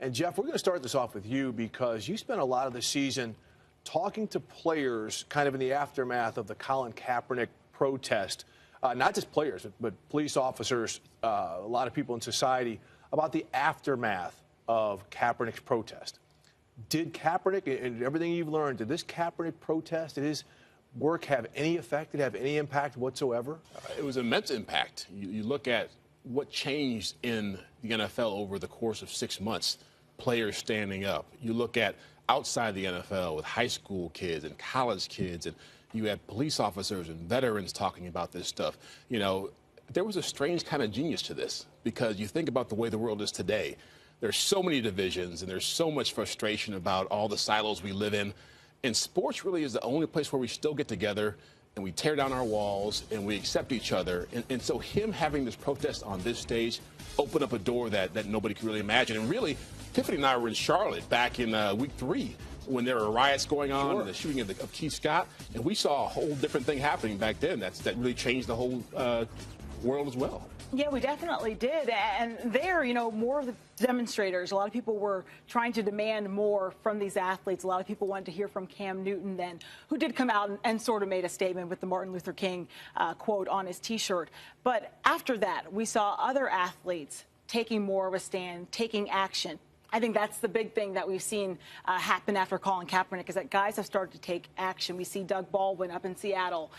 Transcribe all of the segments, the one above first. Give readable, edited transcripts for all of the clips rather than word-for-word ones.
And, Jeff, we're going to start this off with you because you spent a lot of the season talking to players kind of in the aftermath of the Colin Kaepernick protest, not just players, but police officers, a lot of people in society, about the aftermath of Kaepernick's protest. Did Kaepernick, and everything you've learned, did this Kaepernick protest, did his work have any effect, did it have any impact whatsoever? It was immense impact. You look at what changed in the NFL over the course of 6 months, players standing up. You look at outside the NFL with high school kids and college kids, and you had police officers and veterans talking about this stuff. You know, there was a strange kind of genius to this because you think about the way the world is today. There's so many divisions and there's so much frustration about all the silos we live in. And sports really is the only place where we still get together and we tear down our walls and we accept each other. And so him having this protest on this stage opened up a door that nobody could really imagine. And really, Tiffany and I were in Charlotte back in week 3 when there were riots going on and the shooting of Keith Scott. And we saw a whole different thing happening back then that really changed the whole world as well. Yeah, we definitely did. And there, you know, more of the demonstrators, a lot of people were trying to demand more from these athletes. A lot of people wanted to hear from Cam Newton then, who did come out and sort of made a statement with the Martin Luther King quote on his T-shirt. But after that, we saw other athletes taking more of a stand, taking action. I think that's the big thing that we've seen happen after Colin Kaepernick is that guys have started to take action. We see Doug Baldwin up in Seattle.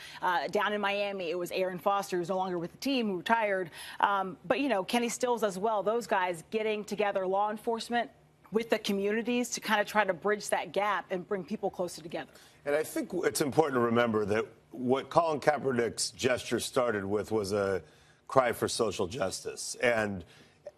Down in Miami, it was Aaron Foster, who's no longer with the team, who retired. But, you know, Kenny Stills as well, those guys getting together, law enforcement with the communities to kind of try to bridge that gap and bring people closer together. And I think it's important to remember that what Colin Kaepernick's gesture started with was a cry for social justice. And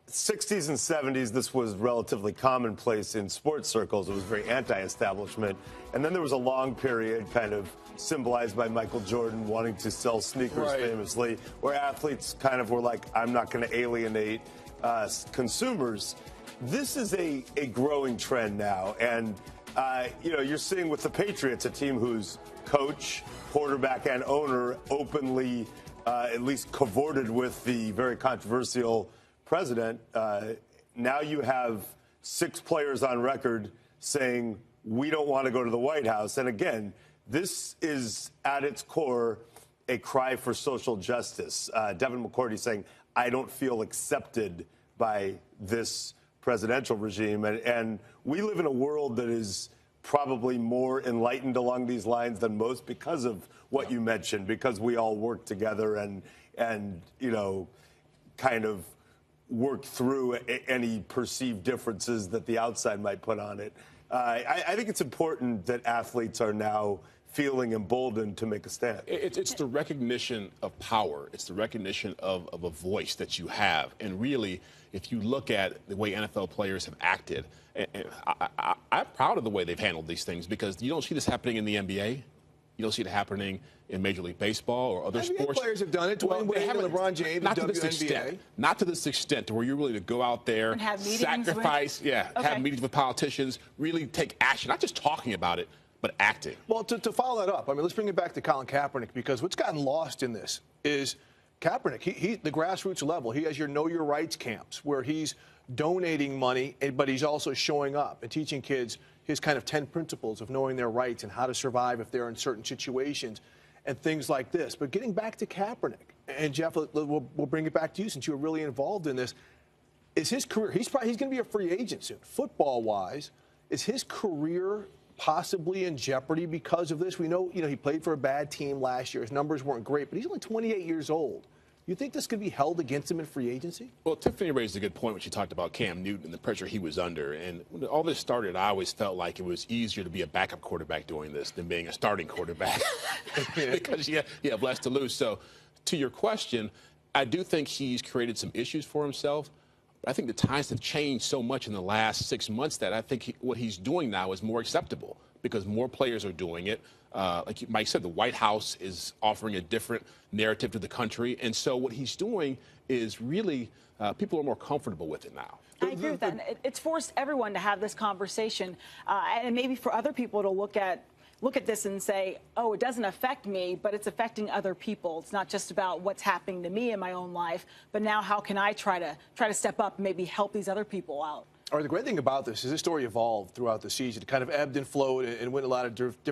60s and 70s, this was relatively commonplace in sports circles. It was very anti-establishment. And then there was a long period kind of symbolized by Michael Jordan wanting to sell sneakers famously, where athletes kind of were like, I'm not going to alienate consumers. This is a growing trend now. And, you know, you're seeing with the Patriots, a team whose coach, quarterback, and owner openly at least cavorted with the very controversial president. Now you have 6 players on record saying we don't want to go to the White House. And again, this is at its core a cry for social justice. Devin McCourty saying, I don't feel accepted by this presidential regime. And we live in a world that is probably more enlightened along these lines than most because of what you mentioned, because we all work together and you know, kind of work through any perceived differences that the outside might put on it. I think it's important that athletes are now feeling emboldened to make a stand. It's the recognition of power. It's the recognition of a voice that you have. And really, if you look at the way NFL players have acted, and I'm proud of the way they've handled these things because you don't see this happening in the NBA. You don't see it happening in Major League Baseball or other sports. Players have done it. Dwayne Wade, LeBron James, not to this extent. Not to this extent, where you're willing to go out there, and have sacrifice, have meetings with politicians, really take action, not just talking about it, but acting. Well, to follow that up, I mean, let's bring it back to Colin Kaepernick because what's gotten lost in this is Kaepernick, he the grassroots level, he has your Know Your Rights camps where he's donating money, but he's also showing up and teaching kids his kind of 10 principles of knowing their rights and how to survive if they're in certain situations and things like this. But getting back to Kaepernick, and Jeff, we'll bring it back to you since you were really involved in this. Is his career, he's going to be a free agent soon, football-wise. Is his career possibly in jeopardy because of this? We know, you know, he played for a bad team last year. His numbers weren't great, but he's only 28 years old. You think this could be held against him in free agency? Well, Tiffany raised a good point when she talked about Cam Newton and the pressure he was under. And when all this started, I always felt like it was easier to be a backup quarterback doing this than being a starting quarterback because you have less to lose. So to your question, I do think he's created some issues for himself. But I think the times have changed so much in the last 6 months that I think what he's doing now is more acceptable because more players are doing it. Like Mike said, the White House is offering a different narrative to the country. And so what he's doing is really people are more comfortable with it now. I agree with that. It's forced everyone to have this conversation and maybe for other people to look at this and say, oh, it doesn't affect me, but it's affecting other people. It's not just about what's happening to me in my own life, but now how can I try to step up and maybe help these other people out? All right, the great thing about this is this story evolved throughout the season. It kind of ebbed and flowed and went a lot of different